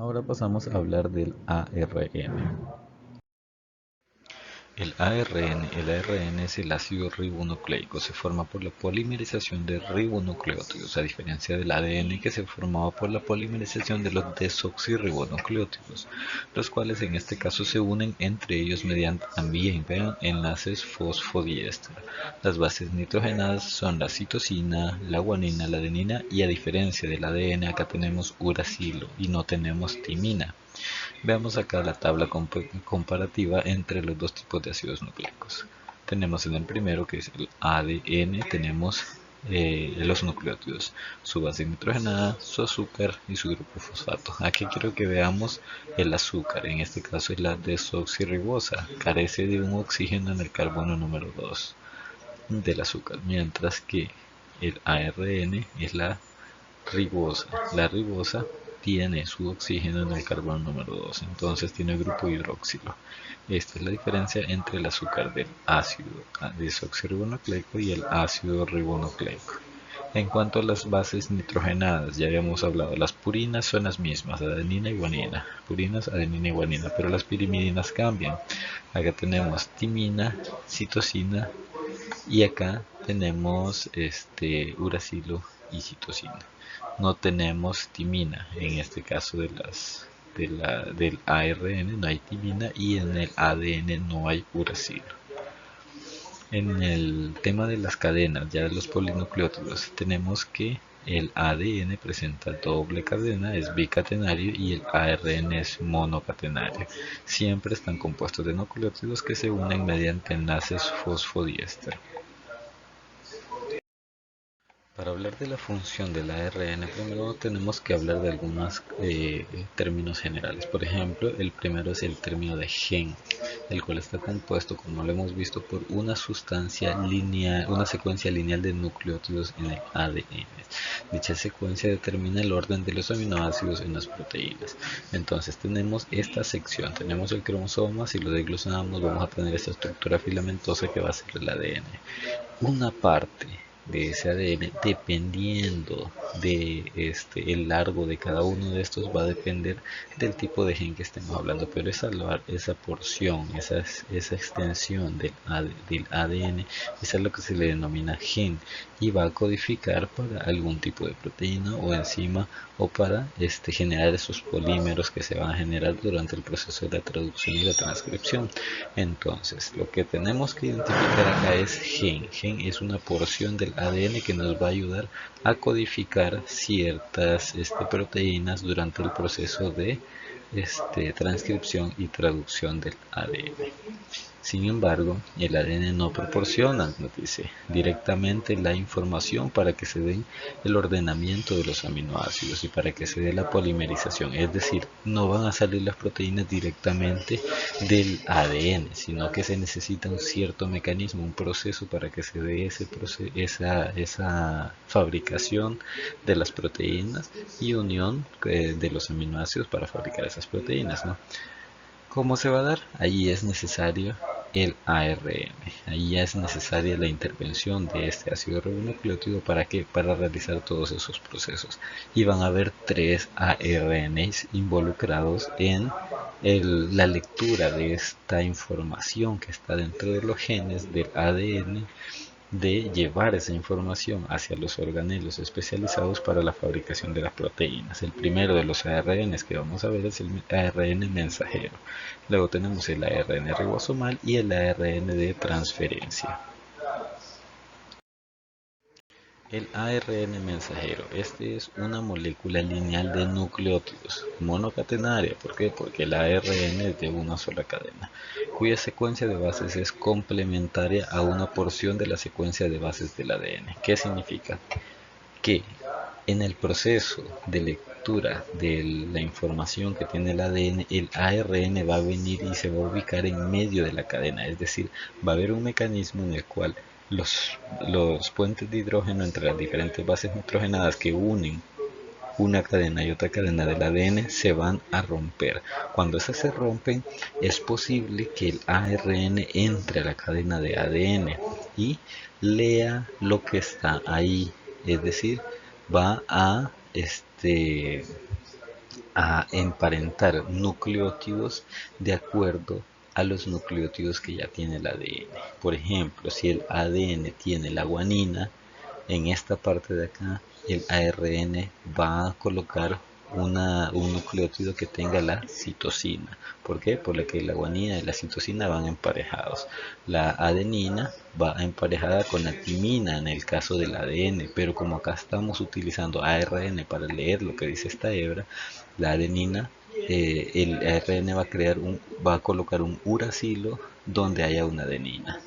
Ahora pasamos a hablar del ARN. El ARN es el ácido ribonucleico. Se forma por la polimerización de ribonucleótidos, a diferencia del ADN que se formaba por la polimerización de los desoxirribonucleótidos, los cuales en este caso se unen entre ellos mediante también enlaces fosfodiéster. Las bases nitrogenadas son la citosina, la guanina, la adenina y a diferencia del ADN acá tenemos uracilo y no tenemos timina. Veamos acá la tabla comparativa entre los dos tipos de ácidos nucleicos. Tenemos en el primero, que es el ADN, tenemos los nucleótidos, su base nitrogenada, su azúcar y su grupo fosfato. Aquí quiero que veamos el azúcar, en este caso es la desoxirribosa, carece de un oxígeno en el carbono número 2 del azúcar, mientras que el ARN es la ribosa. La ribosa tiene su oxígeno en el carbono número 2, entonces tiene el grupo hidroxilo. Esta es la diferencia entre el azúcar del ácido desoxirribonucleico y el ácido ribonucleico. En cuanto a las bases nitrogenadas, ya habíamos hablado, las purinas son las mismas, adenina y guanina, purinas, adenina y guanina, pero las pirimidinas cambian. Acá tenemos timina, citosina y acá tenemos uracilo y citosina. No tenemos timina, en este caso del ARN no hay timina y en el ADN no hay uracilo. En el tema de las cadenas, ya de los polinucleótidos, tenemos que el ADN presenta doble cadena, es bicatenario, y el ARN es monocatenario. Siempre están compuestos de nucleótidos que se unen mediante enlaces fosfodiéster. Para hablar de la función del ARN, primero tenemos que hablar de algunos términos generales. Por ejemplo, el primero es el término de gen, el cual está compuesto, como lo hemos visto, por una sustancia lineal, una secuencia lineal de nucleótidos en el ADN. Dicha secuencia determina el orden de los aminoácidos en las proteínas. Entonces tenemos esta sección, tenemos el cromosoma, si lo desglosamos vamos a tener esta estructura filamentosa que va a ser el ADN. Una parte de ese ADN, dependiendo de el largo de cada uno de estos, va a depender del tipo de gen que estemos hablando, pero esa porción, esa extensión del ADN, esa es lo que se le denomina gen, y va a codificar para algún tipo de proteína o enzima, o para generar esos polímeros que se van a generar durante el proceso de la traducción y la transcripción. Entonces, lo que tenemos que identificar acá es gen. Gen es una porción del ADN que nos va a ayudar a codificar ciertas proteínas durante el proceso de transcripción y traducción del ADN. Sin embargo, el ADN no proporciona, nos dice, directamente la información para que se dé el ordenamiento de los aminoácidos y para que se dé la polimerización. Es decir, no van a salir las proteínas directamente del ADN, sino que se necesita un cierto mecanismo, un proceso para que se dé esa fabricación de las proteínas y unión de los aminoácidos para fabricar esas proteínas, ¿no? ¿Cómo se va a dar? Allí es necesario el ARN. Allí ya es necesaria la intervención de este ácido ribonucleótido para realizar todos esos procesos. Y van a haber 3 ARNs involucrados en la lectura de esta información que está dentro de los genes del ADN, de llevar esa información hacia los organelos especializados para la fabricación de las proteínas. El primero de los ARNs que vamos a ver es el ARN mensajero. Luego tenemos el ARN ribosomal y el ARN de transferencia. El ARN mensajero, este es una molécula lineal de nucleótidos, monocatenaria. ¿Por qué? Porque el ARN es de una sola cadena, cuya secuencia de bases es complementaria a una porción de la secuencia de bases del ADN. ¿Qué significa? Que en el proceso de lectura de la información que tiene el ARN va a venir y se va a ubicar en medio de la cadena, es decir, va a haber un mecanismo en el cual los puentes de hidrógeno entre las diferentes bases nitrogenadas que unen una cadena y otra cadena del ADN se van a romper. Cuando esas se rompen, es posible que el ARN entre a la cadena de ADN y lea lo que está ahí, es decir, va a a emparentar nucleótidos de acuerdo a los nucleótidos que ya tiene el ADN. Por ejemplo, si el ADN tiene la guanina, en esta parte de acá el ARN va a colocar un nucleótido que tenga la citosina. ¿Por qué? Porque la guanina y la citosina van emparejados. La adenina va emparejada con la timina en el caso del ADN, pero como acá estamos utilizando ARN para leer lo que dice esta hebra, la adenina, el ARN va a colocar un uracilo donde haya una adenina.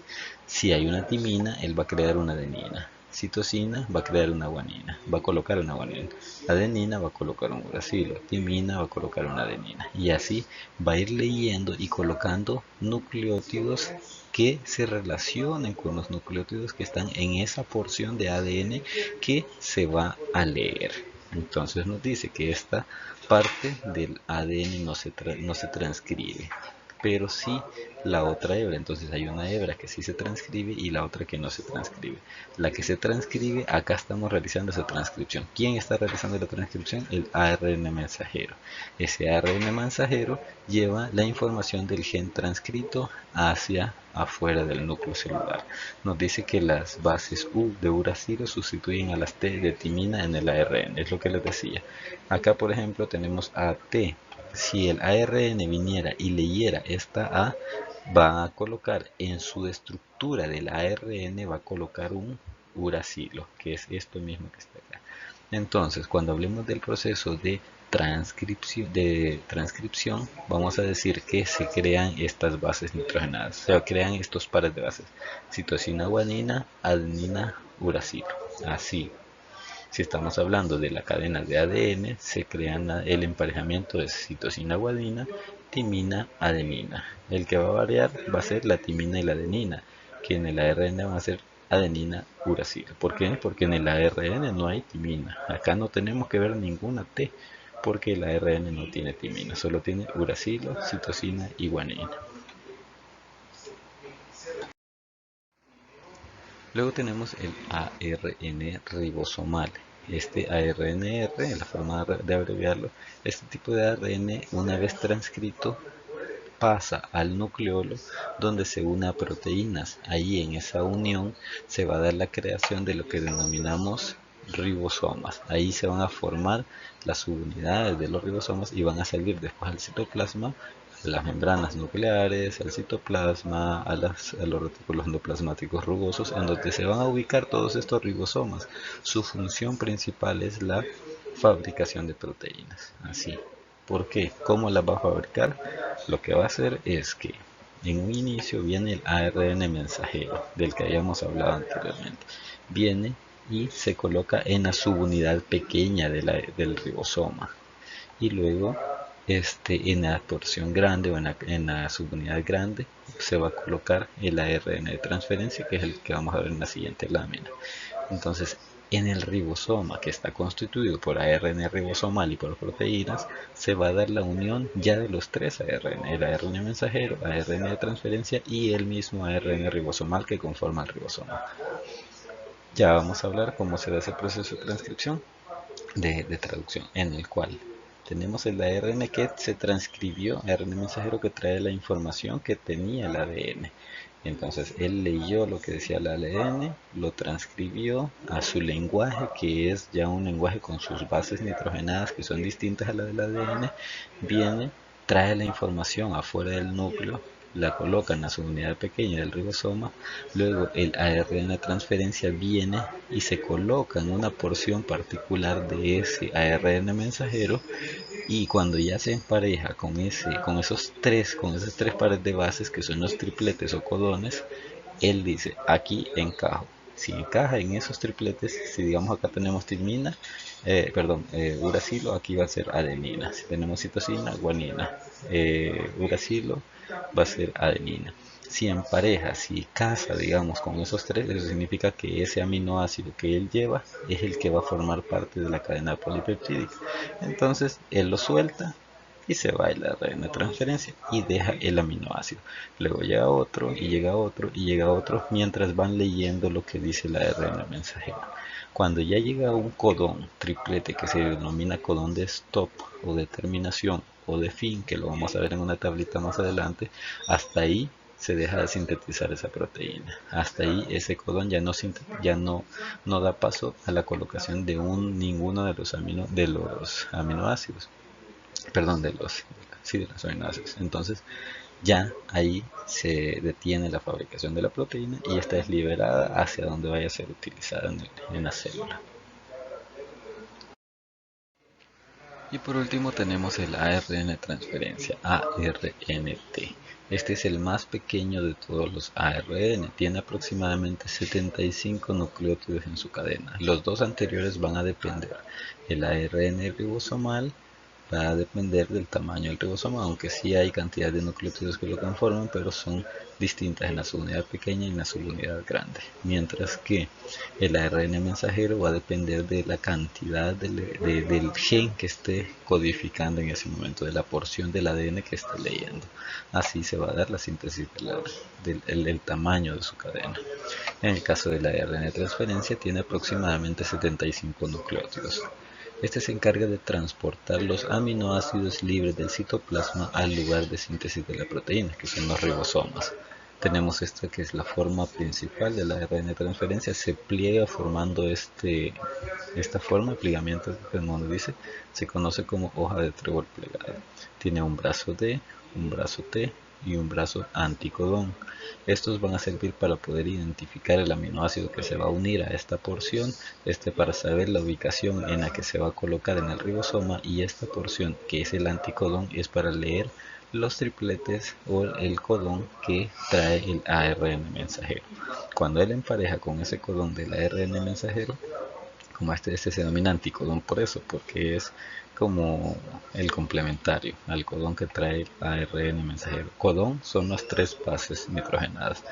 Si hay una timina, él va a crear una adenina. Citosina va a crear una guanina, va a colocar una guanina. Adenina va a colocar un uracilo. Timina va a colocar una adenina. Y así va a ir leyendo y colocando nucleótidos que se relacionen con los nucleótidos que están en esa porción de ADN que se va a leer. Entonces nos dice que esta parte del ADN no se transcribe, pero sí la otra hebra. Entonces hay una hebra que sí se transcribe y la otra que no se transcribe. La que se transcribe, acá estamos realizando esa transcripción. ¿Quién está realizando la transcripción? El ARN mensajero. Ese ARN mensajero lleva la información del gen transcrito hacia afuera del núcleo celular. Nos dice que las bases U de uracilo sustituyen a las T de timina en el ARN, es lo que les decía. Acá, por ejemplo, tenemos a T. Si el ARN viniera y leyera esta A, va a colocar en su estructura del ARN, va a colocar un uracilo, que es esto mismo que está acá. Entonces, cuando hablemos del proceso de transcripción, vamos a decir que se crean estas bases nitrogenadas, se crean estos pares de bases, citosina, guanina, adenina, uracilo, así. Si estamos hablando de la cadena de ADN, se crea el emparejamiento de citosina-guanina, timina-adenina. El que va a variar va a ser la timina y la adenina, que en el ARN va a ser adenina-uracilo. ¿Por qué? Porque en el ARN no hay timina. Acá no tenemos que ver ninguna T, porque el ARN no tiene timina, solo tiene uracilo, citosina y guanina. Luego tenemos el ARN ribosomal. Este ARNR, la forma de abreviarlo, este tipo de ARN, una vez transcrito, pasa al nucleolo donde se une a proteínas. Ahí en esa unión se va a dar la creación de lo que denominamos ribosomas. Ahí se van a formar las subunidades de los ribosomas y van a salir después al citoplasma, a las membranas nucleares, al citoplasma, a los retículos endoplasmáticos rugosos, en donde se van a ubicar todos estos ribosomas. Su función principal es la fabricación de proteínas. Así. ¿Por qué? ¿Cómo las va a fabricar? Lo que va a hacer es que en un inicio viene el ARN mensajero, del que habíamos hablado anteriormente. Viene y se coloca en la subunidad pequeña del ribosoma. Y luego en la porción grande o en la subunidad grande se va a colocar el ARN de transferencia, que es el que vamos a ver en la siguiente lámina. Entonces, en el ribosoma, que está constituido por ARN ribosomal y por proteínas, se va a dar la unión ya de los tres ARN, el ARN mensajero, ARN de transferencia y el mismo ARN ribosomal que conforma el ribosoma. Ya vamos a hablar cómo se da ese proceso de transcripción, de traducción, en el cual tenemos el ARN que se transcribió, ARN mensajero que trae la información que tenía el ADN. Entonces él leyó lo que decía el ADN, lo transcribió a su lenguaje, que es ya un lenguaje con sus bases nitrogenadas que son distintas a la del ADN, viene, trae la información afuera del núcleo, la coloca en la subunidad pequeña del ribosoma, luego el ARN de transferencia viene y se coloca en una porción particular de ese ARN mensajero, y cuando ya se empareja con esos tres pares de bases que son los tripletes o codones, él dice, aquí encajo. Si encaja en esos tripletes, si digamos acá tenemos timina, uracilo, aquí va a ser adenina. Si tenemos citosina, guanina. Uracilo va a ser adenina. Si empareja, si casa, digamos, con esos tres, eso significa que ese aminoácido que él lleva es el que va a formar parte de la cadena polipeptídica. Entonces, él lo suelta y se va el ARN de transferencia y deja el aminoácido. Luego llega otro y llega otro y llega otro mientras van leyendo lo que dice el ARN mensajero. Cuando ya llega a un codón triplete que se denomina codón de stop o de terminación o de fin, que lo vamos a ver en una tablita más adelante, hasta ahí se deja de sintetizar esa proteína. Hasta ahí ese codón no da paso a la colocación de ninguno de los aminoácidos. Perdón, de los aminoácidos. Entonces ya ahí se detiene la fabricación de la proteína y esta es liberada hacia donde vaya a ser utilizada en la célula. Y por último tenemos el ARN transferencia, ARNT. Este es el más pequeño de todos los ARN, tiene aproximadamente 75 nucleótidos en su cadena. Los dos anteriores van a depender. El ARN ribosomal va a depender del tamaño del ribosoma, aunque sí hay cantidad de nucleótidos que lo conforman, pero son distintas en la subunidad pequeña y en la subunidad grande. Mientras que el ARN mensajero va a depender de la cantidad del gen que esté codificando en ese momento, de la porción del ADN que esté leyendo. Así se va a dar la síntesis del tamaño de su cadena. En el caso del ARN de transferencia tiene aproximadamente 75 nucleótidos. Este se encarga de transportar los aminoácidos libres del citoplasma al lugar de síntesis de la proteína, que son los ribosomas. Tenemos esta que es la forma principal de la ARN de transferencia, se pliega formando esta forma, plegamiento que el nombre dice, se conoce como hoja de trébol plegada. Tiene un brazo D, un brazo T y un brazo anticodón. Estos van a servir para poder identificar el aminoácido que se va a unir a esta porción, para saber la ubicación en la que se va a colocar en el ribosoma, y esta porción que es el anticodón es para leer los tripletes o el codón que trae el ARN mensajero. Cuando él empareja con ese codón del ARN mensajero, como este se denomina anticodón por eso, porque es como el complementario al codón que trae el ARN mensajero. Codón son las tres bases nitrogenadas.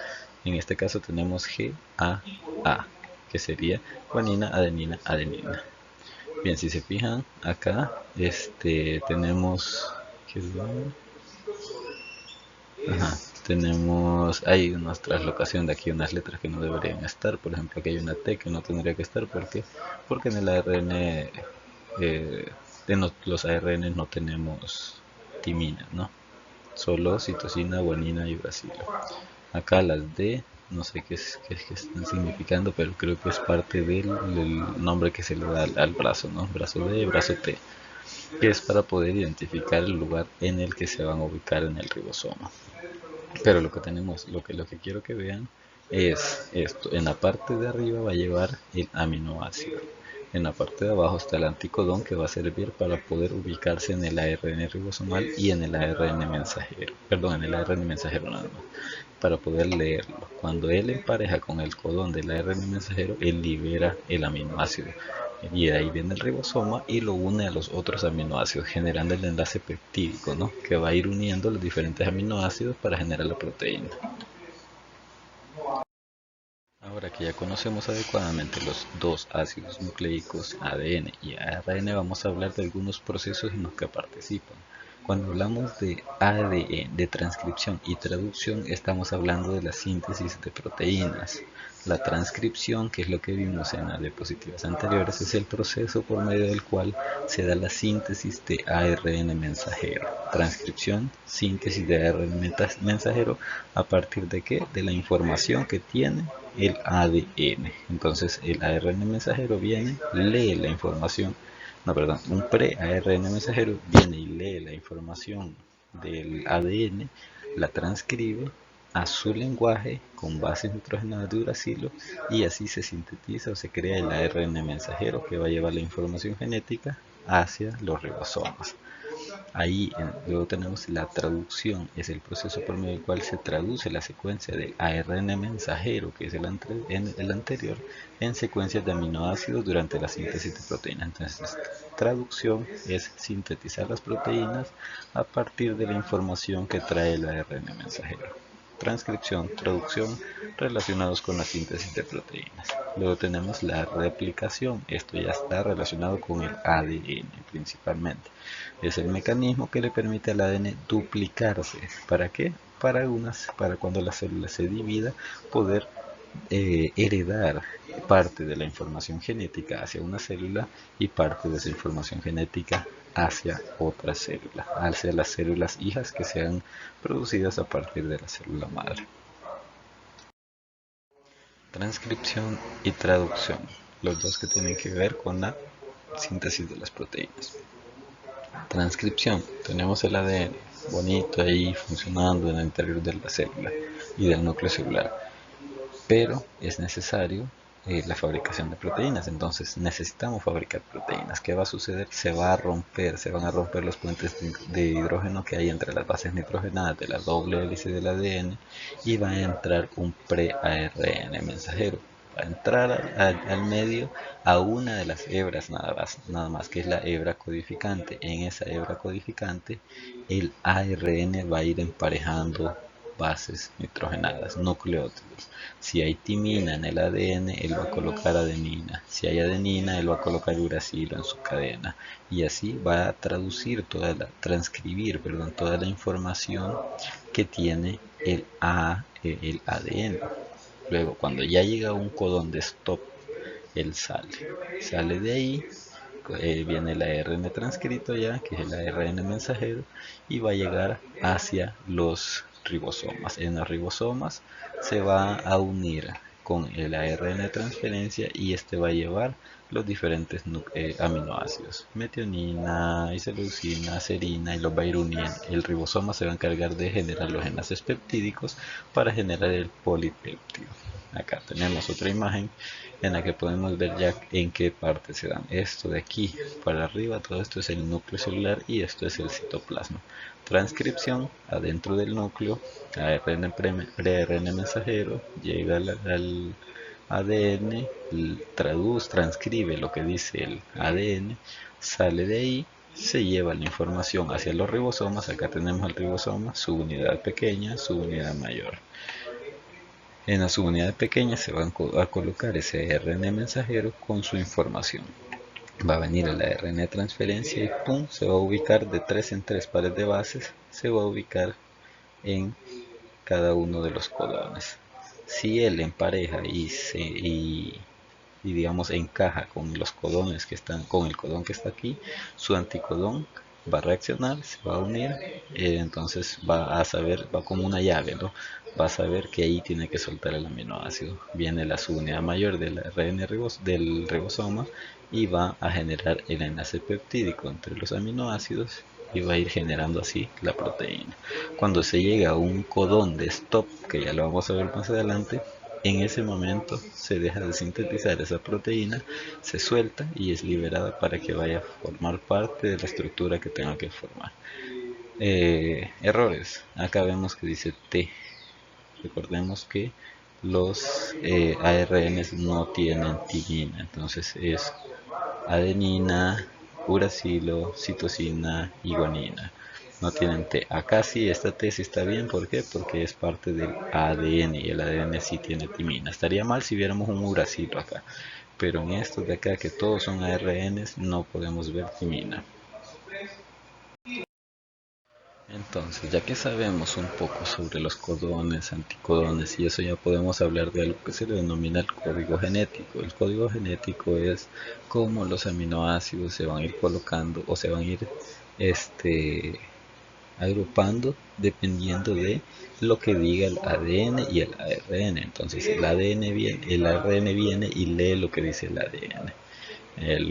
En este caso tenemos GAA, que sería guanina, adenina, adenina. Bien, si se fijan acá, tenemos hay una translocación de aquí, unas letras que no deberían estar. Por ejemplo, aquí hay una T que no tendría que estar porque en el ARN, en los ARN no tenemos timina, ¿no? Solo citosina, guanina y uracilo. Acá las D, no sé qué están significando, pero creo que es parte del nombre que se le da al brazo, ¿no? Brazo D, brazo T, que es para poder identificar el lugar en el que se van a ubicar en el ribosoma. Pero lo que quiero que vean es esto. En la parte de arriba va a llevar el aminoácido. En la parte de abajo está el anticodón, que va a servir para poder ubicarse en el ARN ribosomal y en el ARN mensajero. Perdón, en el ARN mensajero nada más, para poder leerlo. Cuando él empareja con el codón del ARN mensajero, él libera el aminoácido. Y de ahí viene el ribosoma y lo une a los otros aminoácidos, generando el enlace peptídico, ¿no? Que va a ir uniendo los diferentes aminoácidos para generar la proteína. Ahora que ya conocemos adecuadamente los dos ácidos nucleicos, ADN y ARN, vamos a hablar de algunos procesos en los que participan. Cuando hablamos de ADN, de transcripción y traducción, estamos hablando de la síntesis de proteínas. La transcripción, que es lo que vimos en las diapositivas anteriores, es el proceso por medio del cual se da la síntesis de ARN mensajero. Transcripción, síntesis de ARN mensajero, ¿a partir de qué? De la información que tiene el ADN. Entonces el ARN mensajero viene, lee la información, no, perdón, un pre-ARN mensajero viene y lee la información del ADN, la transcribe a su lenguaje con bases nitrogenadas de uracilo, y así se sintetiza o se crea el ARN mensajero que va a llevar la información genética hacia los ribosomas. Ahí luego tenemos la traducción, es el proceso por medio del cual se traduce la secuencia del ARN mensajero, que es el anterior, en secuencias de aminoácidos durante la síntesis de proteínas. Entonces, traducción es sintetizar las proteínas a partir de la información que trae el ARN mensajero. transcripción, traducción relacionados con la síntesis de proteínas. Luego tenemos la replicación, esto ya está relacionado con el ADN principalmente. Es el mecanismo que le permite al ADN duplicarse. ¿Para qué? Para cuando la célula se divida, poder heredar parte de la información genética hacia una célula y parte de esa información genética hacia otra célula, hacia las células hijas que sean producidas a partir de la célula madre. Transcripción y traducción, los dos que tienen que ver con la síntesis de las proteínas. Transcripción, tenemos el ADN bonito ahí funcionando en el interior de la célula y del núcleo celular, pero es necesario la fabricación de proteínas. Entonces necesitamos fabricar proteínas. ¿Qué va a suceder? Se van a romper los puentes de hidrógeno que hay entre las bases nitrogenadas de la doble hélice del ADN y va a entrar un pre-ARN mensajero. Va a entrar al medio a una de las hebras nada más, que es la hebra codificante. En esa hebra codificante el ARN va a ir emparejando bases nitrogenadas, nucleótidos. Si hay timina en el ADN, él va a colocar adenina. Si hay adenina, él va a colocar uracilo en su cadena. Y así va a transcribir toda la información que tiene el ADN. Luego, cuando ya llega a un codón de stop, él sale de ahí, viene el ARN transcrito ya, que es el ARN mensajero, y va a llegar hacia los ribosomas. En los ribosomas se va a unir con el ARN de transferencia y este va a llevar los diferentes aminoácidos, metionina, isoleucina, serina, y los va a ir uniendo. El ribosoma se va a encargar de generar los enlaces peptídicos para generar el polipéptido. Acá tenemos otra imagen en la que podemos ver ya en qué parte se dan. Esto de aquí para arriba, todo esto es el núcleo celular y esto es el citoplasma. Transcripción, adentro del núcleo, ARN pre-ARN mensajero, llega al ADN, transcribe lo que dice el ADN, sale de ahí, se lleva la información hacia los ribosomas. Acá tenemos el ribosoma, su unidad pequeña, su unidad mayor. En la subunidad pequeña se va a colocar ese ARN mensajero con su información. Va a venir el ARN de transferencia y ¡pum! Se va a ubicar de 3 en 3 pares de bases, se va a ubicar en cada uno de los codones. Si él empareja y digamos encaja con los codones que están, con el codón que está aquí, su anticodón va a reaccionar, se va a unir, entonces va a saber, va como una llave, ¿no? Va a saber que ahí tiene que soltar el aminoácido. Viene la subunidad mayor del ARN del ribosoma y va a generar el enlace peptídico entre los aminoácidos y va a ir generando así la proteína. Cuando se llega a un codón de stop, que ya lo vamos a ver más adelante, en ese momento se deja de sintetizar esa proteína, se suelta y es liberada para que vaya a formar parte de la estructura que tenga que formar. Errores. Acá vemos que dice T. Recordemos que los ARNs no tienen timina, entonces es adenina, uracilo, citosina y guanina. No tienen T. Acá sí, esta T sí está bien. ¿Por qué? Porque es parte del ADN y el ADN sí tiene timina. Estaría mal si viéramos un uracilo acá, pero en estos de acá que todos son ARNs no podemos ver timina. Entonces, ya que sabemos un poco sobre los codones, anticodones y eso, ya podemos hablar de algo que se le denomina el código genético. El código genético es cómo los aminoácidos se van a ir colocando o se van a ir agrupando dependiendo de lo que diga el ADN y el ARN. Entonces el ARN viene y lee lo que dice el ADN,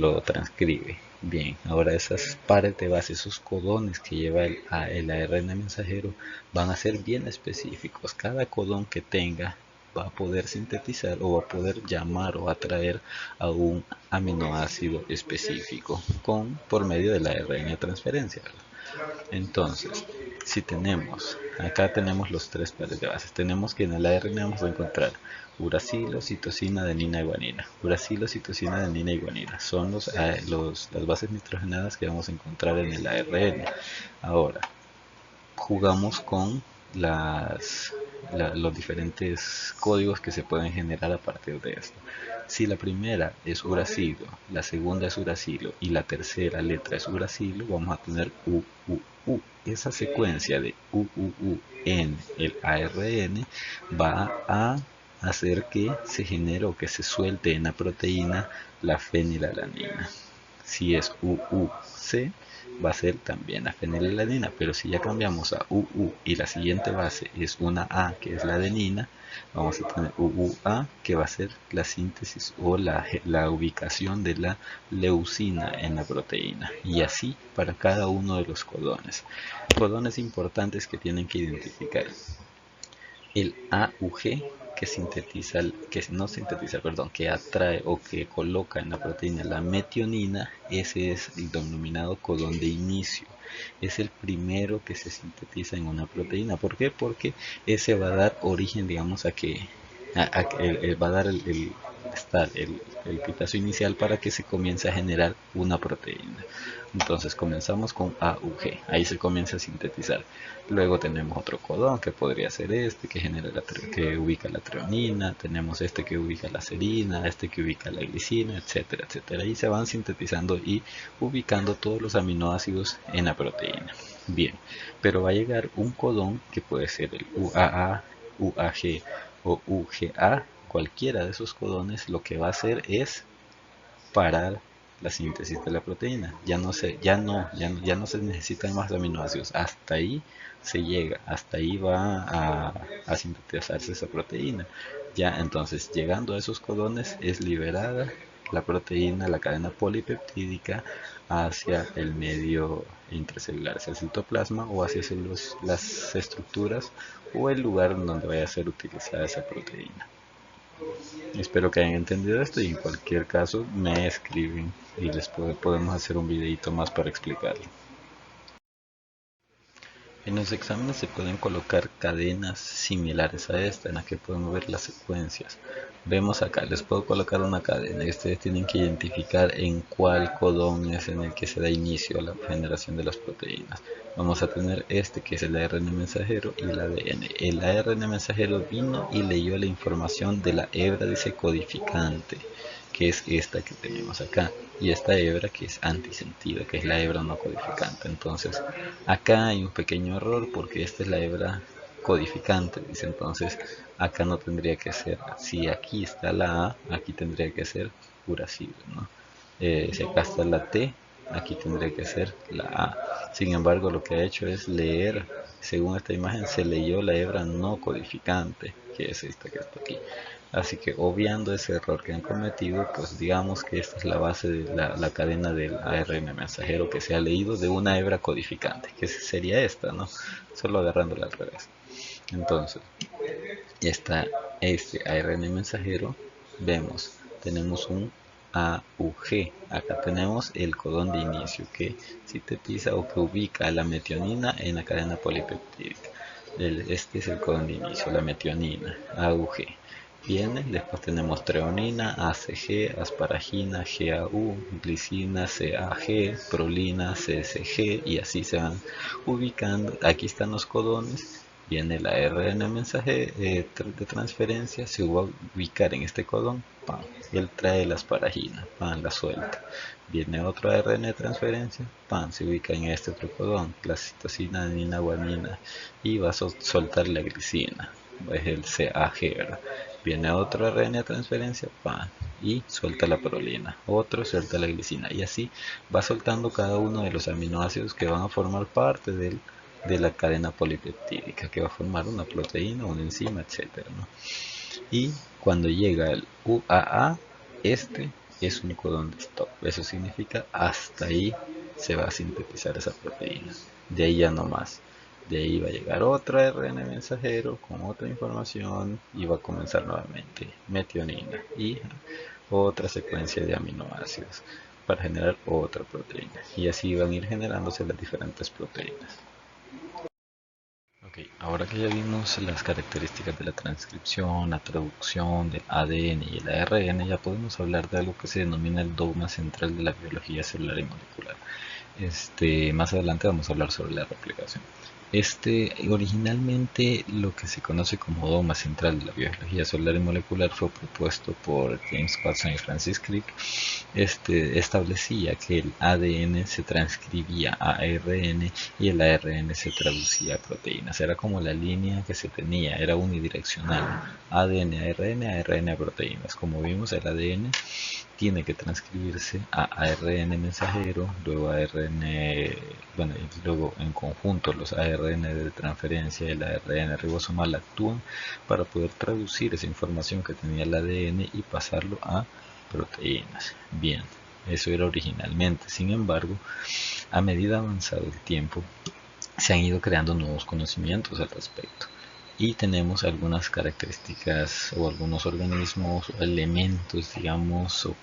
lo transcribe. Bien, ahora esas pares de base, esos codones que lleva el ARN mensajero van a ser bien específicos. Cada codón que tenga va a poder sintetizar o va a poder llamar o atraer a un aminoácido específico por medio del ARN de transferencia, ¿verdad? Entonces, si acá tenemos los 3 pares de bases, tenemos que en el ARN vamos a encontrar uracilo, citosina, adenina y guanina. Uracilo, citosina, adenina y guanina son las bases nitrogenadas que vamos a encontrar en el ARN. Ahora, jugamos con los diferentes códigos que se pueden generar a partir de esto. Si la primera es uracilo, la segunda es uracilo y la tercera letra es uracilo, vamos a tener U, U, U. Esa secuencia de U, U, U en el ARN va a hacer que se genere o que se suelte en la proteína la fenilalanina. Si es UUC, va a ser también la fenilalanina, pero si ya cambiamos a UU y la siguiente base es una A, que es la adenina, vamos a tener UUA, que va a ser la síntesis o la ubicación de la leucina en la proteína. Y así para cada uno de los codones. Codones importantes que tienen que identificar. El AUG que atrae o que coloca en la proteína la metionina, ese es el denominado codón de inicio. Es el primero que se sintetiza en una proteína. ¿Por qué? Porque ese va a dar origen, digamos, va a dar el pitazo inicial para que se comience a generar una proteína. Entonces comenzamos con AUG, ahí se comienza a sintetizar. Luego tenemos otro codón que podría ser este que ubica la treonina, tenemos este que ubica la serina, este que ubica la glicina, etcétera, etcétera. Y se van sintetizando y ubicando todos los aminoácidos en la proteína. Bien, pero va a llegar un codón que puede ser el UAA, UAG o UGA. Cualquiera de esos codones lo que va a hacer es parar la síntesis de la proteína. Ya no se necesitan más aminoácidos. Hasta ahí se llega, hasta ahí va a sintetizarse esa proteína. Ya entonces, llegando a esos codones, es liberada la proteína, la cadena polipeptídica, hacia el medio intracelular, hacia el citoplasma o hacia las estructuras o el lugar en donde vaya a ser utilizada esa proteína. Espero que hayan entendido esto y en cualquier caso me escriben y podemos hacer un videito más para explicarlo. En los exámenes se pueden colocar cadenas similares a esta en la que podemos ver las secuencias. Vemos acá, les puedo colocar una cadena y ustedes tienen que identificar en cuál codón es en el que se da inicio a la generación de las proteínas. Vamos a tener este que es el ARN mensajero y el ADN. El ARN mensajero vino y leyó la información de la hebra codificante, que es esta que tenemos acá, y esta hebra que es antisentido, que es la hebra no codificante. Entonces acá hay un pequeño error porque esta es la hebra codificante, dice. Entonces acá no tendría que ser, si aquí está la A, aquí tendría que ser uracilo, ¿no? Si acá está la T, aquí tendría que ser la A. Sin embargo, lo que ha hecho es leer, según esta imagen, se leyó la hebra no codificante, que es esta que está aquí. Así que obviando ese error que han cometido, pues digamos que esta es la base de la cadena del ARN mensajero que se ha leído de una hebra codificante, que sería esta, ¿no? Solo agarrándola al revés. Entonces, está este ARN mensajero, vemos, tenemos un AUG, acá tenemos el codón de inicio que sintetiza o que ubica la metionina en la cadena polipeptídica. Este es el codón de inicio, la metionina, AUG. Viene, después tenemos treonina, ACG, asparagina, GAU, glicina, CAG, prolina, CSG y así se van ubicando. Aquí están los codones. Viene la RN mensaje de transferencia, se va a ubicar en este codón, ¡pam! Él trae la asparagina, ¡pam! La suelta. Viene otro ARN de transferencia, ¡pam! Se ubica en este otro codón, la citosina, adenina, guanina, y va a soltar la glicina, es el CAG, ¿verdad? Viene otro ARN de transferencia, ¡pam! Y suelta la prolina, otro suelta la glicina, y así va soltando cada uno de los aminoácidos que van a formar parte de la cadena polipeptídica, que va a formar una proteína, una enzima, etcétera, ¿no? Y cuando llega el UAA, este es un codón de stop. Eso significa hasta ahí se va a sintetizar esa proteína. De ahí ya no más. De ahí va a llegar otro ARN mensajero con otra información y va a comenzar nuevamente metionina y otra secuencia de aminoácidos para generar otra proteína. Y así van a ir generándose las diferentes proteínas. Ok, ahora que ya vimos las características de la transcripción, la traducción del ADN y el ARN, ya podemos hablar de algo que se denomina el dogma central de la biología celular y molecular. Más adelante vamos a hablar sobre la replicación. Originalmente lo que se conoce como dogma central de la biología celular y molecular fue propuesto por James Watson y Francis Crick. Establecía que el ADN se transcribía a ARN y el ARN se traducía a proteínas. Era como la línea que se tenía, era unidireccional. ADN a ARN, ARN a proteínas. Como vimos, el ADN tiene que transcribirse a ARN mensajero, luego ARN, bueno, y luego en conjunto los ARN de transferencia y el ARN ribosomal actúan para poder traducir esa información que tenía el ADN y pasarlo a proteínas. Bien, eso era originalmente. Sin embargo, a medida avanzado el tiempo, se han ido creando nuevos conocimientos al respecto. Y tenemos algunas características o algunos organismos o elementos, digamos, o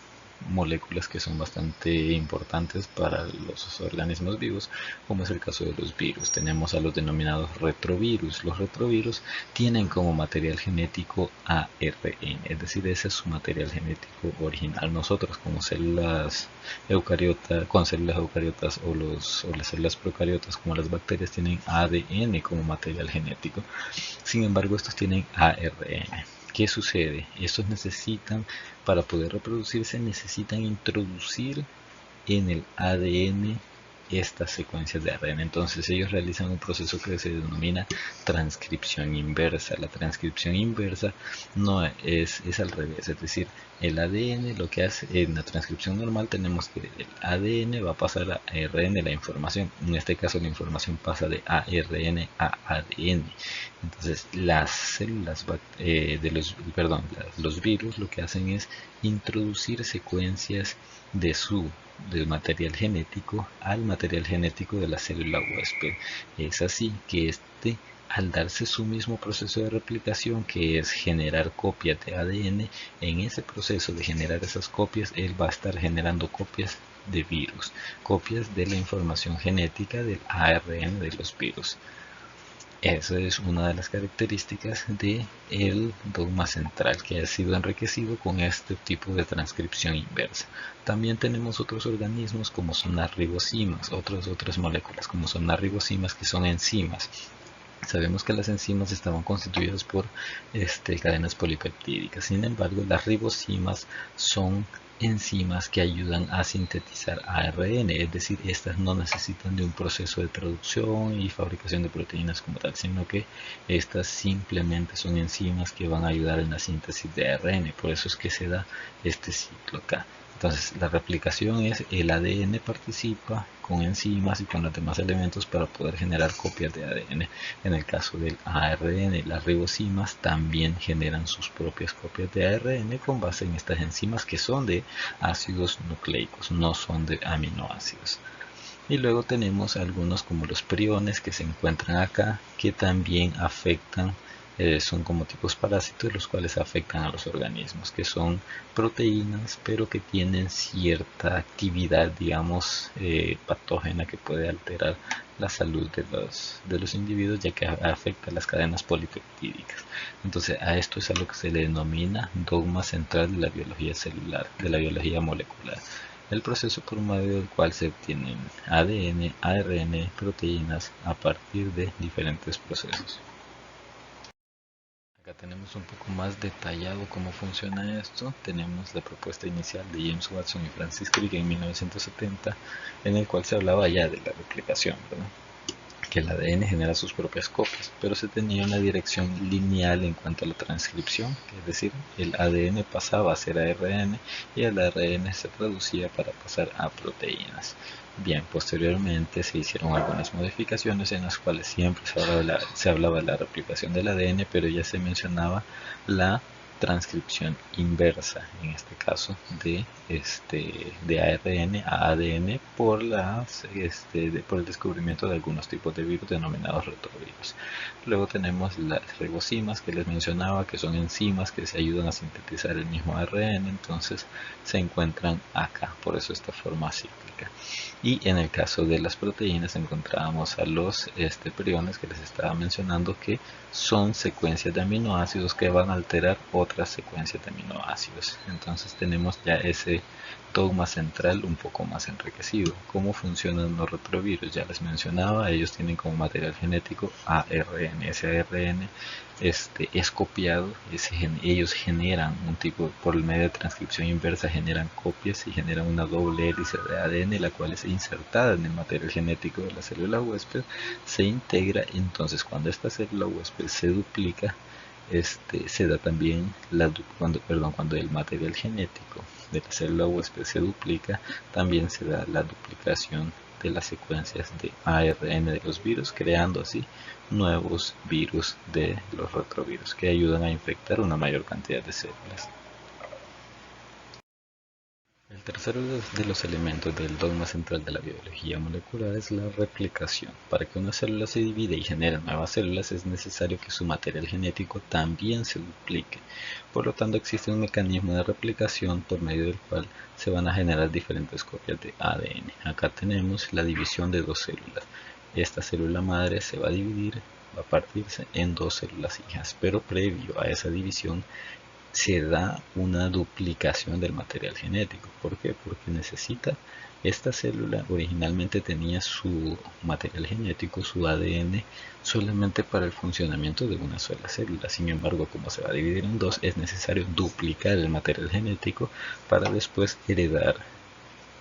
moléculas que son bastante importantes para los organismos vivos, como es el caso de los virus. Tenemos a los denominados retrovirus. Los retrovirus tienen como material genético ARN, es decir, ese es su material genético original. Nosotros como células eucariotas, con células eucariotas o las células procariotas como las bacterias tienen ADN como material genético. Sin embargo, estos tienen ARN. ¿Qué sucede? Estos necesitan, para poder reproducirse, necesitan introducir en el ADN estas secuencias de ARN. Entonces ellos realizan un proceso que se denomina transcripción inversa. La transcripción inversa no es al revés, es decir, el ADN lo que hace en la transcripción normal tenemos que el ADN va a pasar a ARN la información. En este caso la información pasa de ARN a ADN. Entonces las células los virus lo que hacen es introducir secuencias del material genético al material genético de la célula huésped. Es así que al darse su mismo proceso de replicación, que es generar copias de ADN, en ese proceso de generar esas copias, él va a estar generando copias de virus, copias de la información genética del ARN de los virus. Esa es una de las características del dogma central, que ha sido enriquecido con este tipo de transcripción inversa. También tenemos otros organismos como son las ribosimas, otras moléculas como son las ribosimas, que son enzimas. Sabemos que las enzimas estaban constituidas por cadenas polipeptídicas. Sin embargo, las ribosimas son enzimas que ayudan a sintetizar ARN, es decir, estas no necesitan de un proceso de traducción y fabricación de proteínas como tal, sino que estas simplemente son enzimas que van a ayudar en la síntesis de ARN. Por eso es que se da este ciclo acá. Entonces la replicación es el ADN participa con enzimas y con los demás elementos para poder generar copias de ADN. En el caso del ARN, las ribosimas también generan sus propias copias de ARN con base en estas enzimas que son de ácidos nucleicos, no son de aminoácidos. Y luego tenemos algunos como los priones que se encuentran acá, que también afectan, son como tipos parásitos los cuales afectan a los organismos, que son proteínas pero que tienen cierta actividad, digamos, patógena, que puede alterar la salud de los individuos, ya que afecta las cadenas polipeptídicas. Entonces a esto es a lo que se le denomina dogma central de la biología celular, de la biología molecular, el proceso por medio del cual se obtienen ADN, ARN, proteínas a partir de diferentes procesos. Acá tenemos un poco más detallado cómo funciona esto. Tenemos la propuesta inicial de James Watson y Francis Crick en 1970, en el cual se hablaba ya de la replicación, ¿verdad? Que el ADN genera sus propias copias, pero se tenía una dirección lineal en cuanto a la transcripción, es decir, el ADN pasaba a ser ARN y el ARN se traducía para pasar a proteínas. Bien, posteriormente se hicieron algunas modificaciones en las cuales siempre se hablaba de la replicación del ADN, pero ya se mencionaba la transcripción inversa, en este caso de ARN a ADN por el descubrimiento de algunos tipos de virus denominados retrovirus. Luego tenemos las ribosimas que les mencionaba, que son enzimas que se ayudan a sintetizar el mismo ARN, entonces se encuentran acá, por eso esta forma cíclica. Y en el caso de las proteínas encontrábamos a los priones que les estaba mencionando, que son secuencias de aminoácidos que van a alterar otras secuencias de aminoácidos. Entonces tenemos ya esa este dogma central un poco más enriquecido. ¿Cómo funcionan los retrovirus? Ya les mencionaba, ellos tienen como material genético ARN. Ese ARN es copiado, ellos generan un tipo, por el medio de transcripción inversa, generan copias y generan una doble hélice de ADN, la cual es insertada en el material genético de la célula huésped, se integra. Entonces cuando esta célula huésped se duplica, se da también cuando el material genético de la célula huésped se duplica, también se da la duplicación de las secuencias de ARN de los virus, creando así nuevos virus de los retrovirus que ayudan a infectar una mayor cantidad de células. El tercero de los elementos del dogma central de la biología molecular es la replicación. Para que una célula se divida y genere nuevas células es necesario que su material genético también se duplique. Por lo tanto, existe un mecanismo de replicación por medio del cual se van a generar diferentes copias de ADN. Acá tenemos la división de dos células. Esta célula madre se va a dividir, va a partirse en dos células hijas, pero previo a esa división se da una duplicación del material genético. ¿Por qué? Porque esta célula originalmente tenía su material genético, su ADN, solamente para el funcionamiento de una sola célula. Sin embargo, como se va a dividir en dos, es necesario duplicar el material genético para después heredar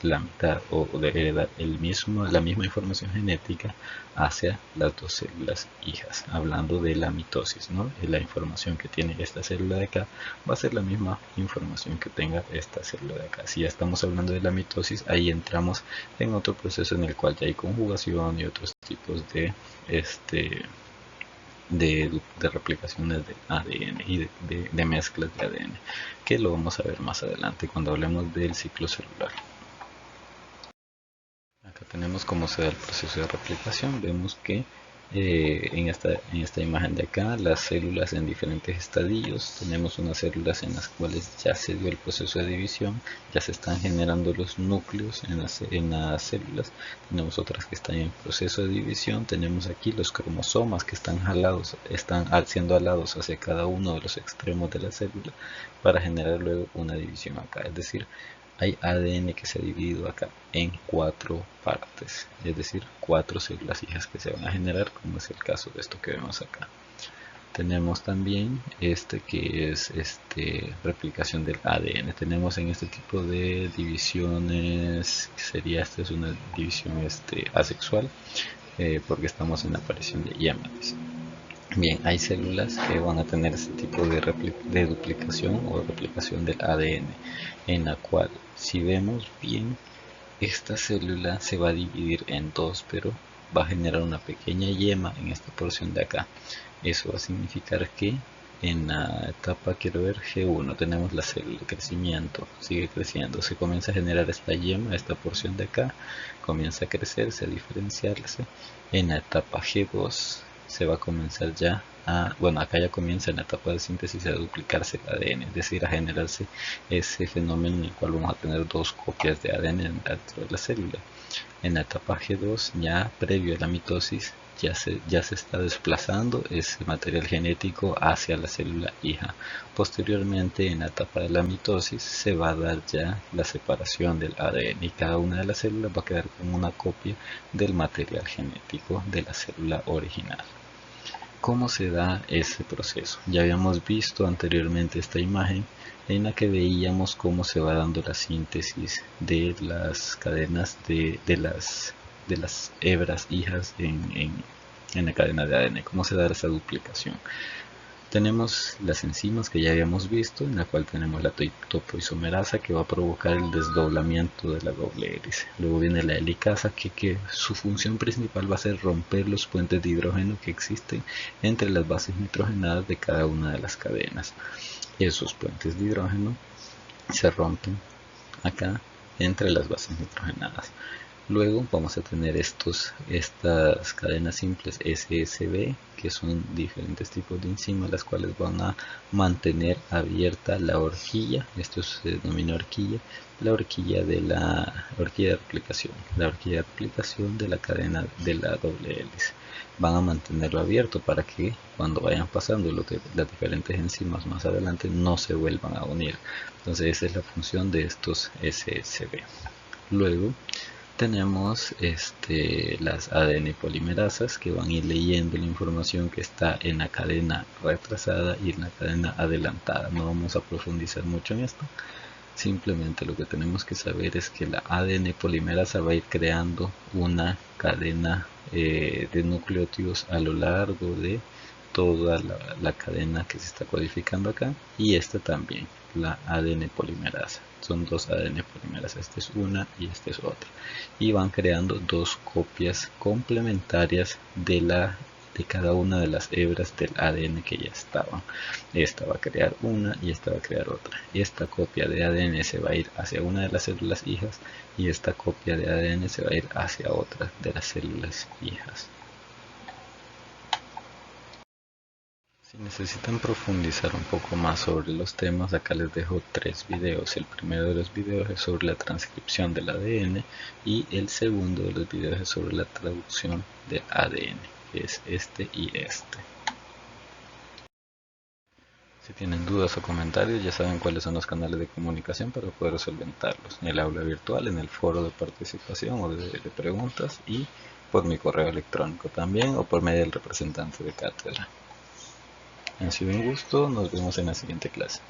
la mitad o de heredar la misma información genética hacia las dos células hijas. Hablando de la mitosis, ¿no? La información que tiene esta célula de acá va a ser la misma información que tenga esta célula de acá. Si ya estamos hablando de la mitosis, ahí entramos en otro proceso en el cual ya hay conjugación y otros tipos de replicaciones de ADN y de mezclas de ADN, que lo vamos a ver más adelante cuando hablemos del ciclo celular. Acá tenemos cómo se da el proceso de replicación. Vemos que en esta imagen de acá, las células en diferentes estadios. Tenemos unas células en las cuales ya se dio el proceso de división, ya se están generando los núcleos en las células. Tenemos otras que están en proceso de división. Tenemos aquí los cromosomas que están siendo jalados hacia cada uno de los extremos de la célula para generar luego una división acá. Es decir, hay ADN que se ha dividido acá en 4 partes, es decir, 4 células hijas que se van a generar, como es el caso de esto que vemos acá. Tenemos también que es replicación del ADN. Tenemos en este tipo de divisiones, esta es una división asexual, porque estamos en la aparición de yemas. Bien, hay células que van a tener este tipo de duplicación o replicación del ADN, en la cual, si vemos bien, esta célula se va a dividir en dos, pero va a generar una pequeña yema en esta porción de acá. Eso va a significar que en la etapa, quiero ver, G1, tenemos la célula de crecimiento, sigue creciendo, se comienza a generar esta yema, esta porción de acá, comienza a crecerse, a diferenciarse. En la etapa G2 se va a comenzar acá ya comienza en la etapa de síntesis a duplicarse el ADN, es decir, a generarse ese fenómeno en el cual vamos a tener dos copias de ADN dentro de la célula. En la etapa G2, ya previo a la mitosis, ya se está desplazando ese material genético hacia la célula hija. Posteriormente, en la etapa de la mitosis, se va a dar ya la separación del ADN y cada una de las células va a quedar con una copia del material genético de la célula original. ¿Cómo se da ese proceso? Ya habíamos visto anteriormente esta imagen en la que veíamos cómo se va dando la síntesis de las cadenas de las hebras hijas en la cadena de ADN, cómo se da esa duplicación. Tenemos las enzimas que ya habíamos visto, en la cual tenemos la topoisomerasa que va a provocar el desdoblamiento de la doble hélice. Luego viene la helicasa que su función principal va a ser romper los puentes de hidrógeno que existen entre las bases nitrogenadas de cada una de las cadenas. Esos puentes de hidrógeno se rompen acá entre las bases nitrogenadas. Luego vamos a tener estas cadenas simples SSB, que son diferentes tipos de enzimas, las cuales van a mantener abierta la horquilla. Esto se denomina horquilla, la horquilla de replicación, la horquilla de replicación de la cadena de la doble hélice. van a mantenerlo abierto para que cuando vayan pasando las diferentes enzimas más adelante no se vuelvan a unir. Entonces esa es la función de estos SSB. Luego tenemos las ADN polimerasas que van a ir leyendo la información que está en la cadena retrasada y en la cadena adelantada. No vamos a profundizar mucho en esto. Simplemente lo que tenemos que saber es que la ADN polimerasa va a ir creando una cadena de nucleótidos a lo largo de toda la cadena que se está codificando acá, y esta también, la ADN polimerasa. Son dos ADN polimerasa, esta es una y esta es otra, y van creando dos copias complementarias de cada una de las hebras del ADN que ya estaban. Esta va a crear una y esta va a crear otra. Esta copia de ADN se va a ir hacia una de las células hijas y esta copia de ADN se va a ir hacia otra de las células hijas. Si necesitan profundizar un poco más sobre los temas, acá les dejo 3 videos. El primero de los videos es sobre la transcripción del ADN y el segundo de los videos es sobre la traducción del ADN, que es este y este. Si tienen dudas o comentarios, ya saben cuáles son los canales de comunicación para poder solventarlos. En el aula virtual, en el foro de participación o de preguntas, y por mi correo electrónico también, o por medio del representante de cátedra. Ha sido un gusto, nos vemos en la siguiente clase.